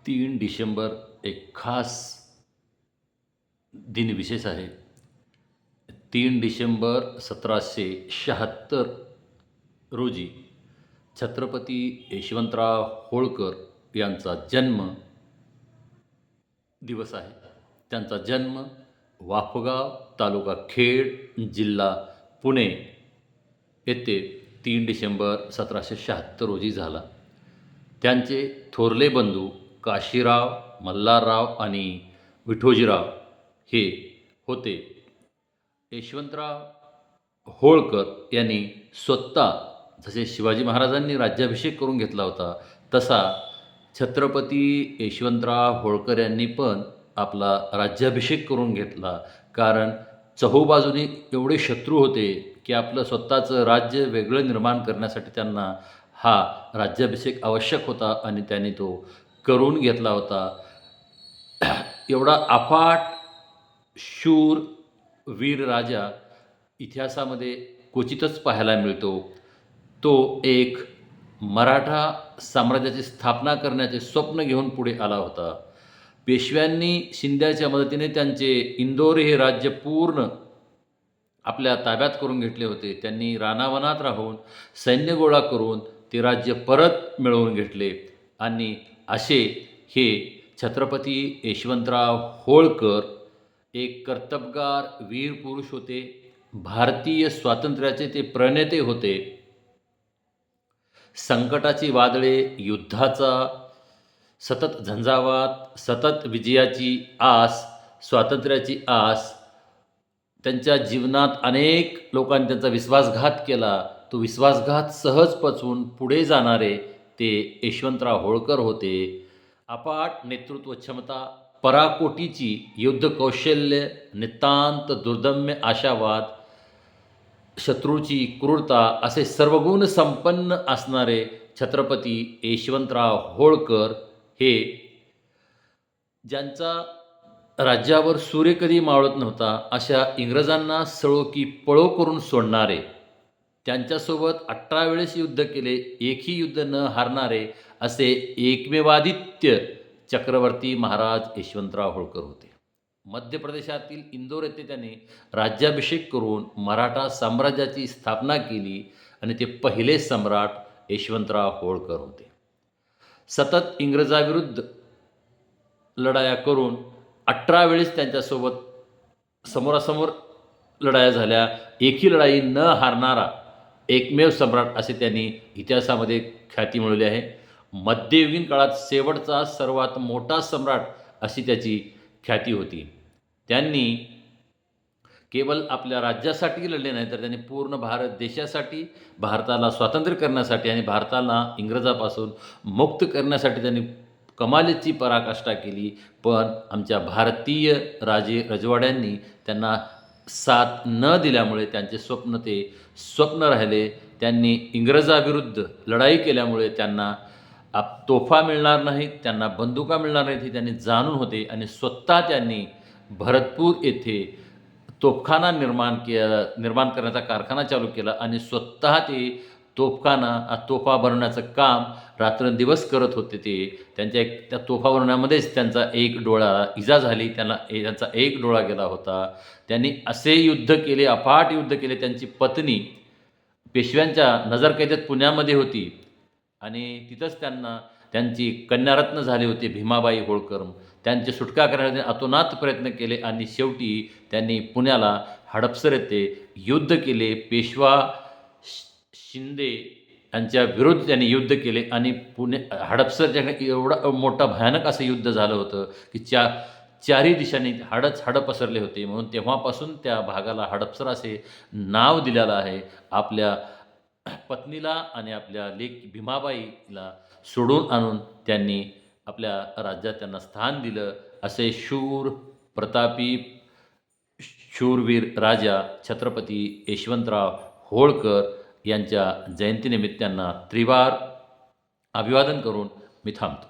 3 डिसेंबर एक खास दिन विशेष आहे. 3 डिसेंबर 1776 रोजी छत्रपती यशवंतराव होळकर यांचा जन्म दिवस आहे. त्यांचा जन्म वाफगाव, तालुका खेड, जिल्हा पुणे येथे 3 डिसेंबर 1776 रोजी झाला. त्यांचे थोरले बंधू काशीराव, मल्हारराव आणि विठोजीराव हे होते. यशवंतराव होळकर यांनी स्वतः जसे शिवाजी महाराजांनी राज्याभिषेक करून घेतला होता, तसा छत्रपती यशवंतराव होळकर यांनी पण आपला राज्याभिषेक करून घेतला. कारण चहूबाजूनी एवढे शत्रू होते की आपलं स्वतःचं राज्य वेगळं निर्माण करण्यासाठी त्यांना हा राज्याभिषेक आवश्यक होता आणि त्यांनी तो करून घेतला होता. एवढा अफाट शूर वीर राजा इतिहासामध्ये क्वचितच पाहायला मिळतो. तो एक मराठा साम्राज्याची स्थापना करण्याचे स्वप्न घेऊन पुढे आला होता. पेशव्यांनी शिंद्याच्या मदतीने त्यांचे इंदोर हे राज्य पूर्ण आपल्या ताब्यात करून घेतले होते. त्यांनी रानावनात राहून सैन्य गोळा करून ते राज्य परत मिळवून घेतले आणि असे हे छत्रपती यशवंतराव होळकर एक कर्तबगार वीर पुरुष होते. भारतीय स्वातंत्र्याचे ते प्रणेते होते. संकटाची वादळे, युद्धाचा सतत झंझावात, सतत विजयाची आस, स्वातंत्र्याची आस, त्यांच्या जीवनात अनेक लोकांनी त्यांचा विश्वासघात केला. तो विश्वासघात सहज पचवून पुढे जाणारे ते यशवंतराव होळकर होते. अफाट नेतृत्व क्षमता, पराकोटीची युद्ध कौशल्य, नितांत दुर्दम्य आशावाद, शत्रूची क्रूरता असे सर्वगुण संपन्न असणारे छत्रपती यशवंतराव होळकर हे ज्यांचा राज्यावर सूर्य कधी मावळत नव्हता अशा इंग्रजांना सळो की पळो करून सोडणारे, त्यांच्यासोबत 18 वेळेस युद्ध केले, एकही युद्ध न हारणारे असे एकमेवादित्य चक्रवर्ती महाराज यशवंतराव होळकर होते. मध्य प्रदेशातील इंदोर येथे त्यांनी राज्याभिषेक करून मराठा साम्राज्याची स्थापना केली आणि ते पहिले सम्राट यशवंतराव होळकर होते. सतत इंग्रजाविरुद्ध लढाया करून 18 वेळेस त्यांच्यासोबत समोरासमोर लढाया झाल्या, एकही लढाई न हारणारा एकमेव सम्राट असे त्यांनी इतिहासामध्ये ख्याती मिळवली आहे. मध्ययुगीन काळात शेवटचा सर्वात मोठा सम्राट अशी त्याची ख्याती होती. त्यांनी केवळ आपल्या राज्यासाठी लढले नाही, तर त्यांनी पूर्ण भारत देशासाठी, भारताला स्वातंत्र्य करण्यासाठी आणि भारताला इंग्रजापासून मुक्त करण्यासाठी त्यांनी कमालीची पराकाष्ठा केली. पण आमच्या भारतीय राजे रजवाड्यांनी त्यांना साथ न दिल्यामुळे त्यांचे स्वप्न ते स्वप्न राहिले. त्यांनी इंग्रजाविरुद्ध लढाई केल्यामुळे त्यांना तोफा मिळणार नाहीत, त्यांना बंदुका मिळणार नाहीत हे त्यांनी जाणून होते आणि स्वतः त्यांनी भरतपूर येथे तोफखाना निर्माण करण्याचा कारखाना चालू केला आणि स्वतः ते तोफा बनवण्याचं काम रात्रंदिवस करत होते. त्या तोफा बनवण्यामध्येच त्यांचा एक डोळा इजा झाली, त्यांचा एक डोळा गेला होता. त्यांनी असे युद्ध केले, अफाट युद्ध केले. त्यांची पत्नी पेशव्यांच्या नजरकैदेत पुण्यामध्ये होती आणि तिथंच त्यांना त्यांची कन्यारत्न झाले होते भीमाबाई होळकर. त्यांची सुटका करण्यासाठी अतोनात प्रयत्न केले आणि शेवटी त्यांनी पुण्याला हडपसर येथे युद्ध केले. पेशवा शिंदे यांच्या विरुद्ध त्यांनी युद्ध केले आणि हडपसरच्या एवढा मोठा भयानक असं युद्ध झालं होतं की चारही दिशांनी हडं पसरले होते. म्हणून तेव्हापासून त्या भागाला हडपसर असे नाव दिलेलं आहे. आपल्या पत्नीला आणि आपल्या लेक भीमाबाईला सोडून आणून त्यांनी आपल्या राज्यात त्यांना स्थान दिलं. असे शूर प्रतापी शूरवीर राजा छत्रपती यशवंतराव होळकर यांच्या जयंतीनिमित्त त्यांना त्रिवार अभिवादन करून मी थांबतो.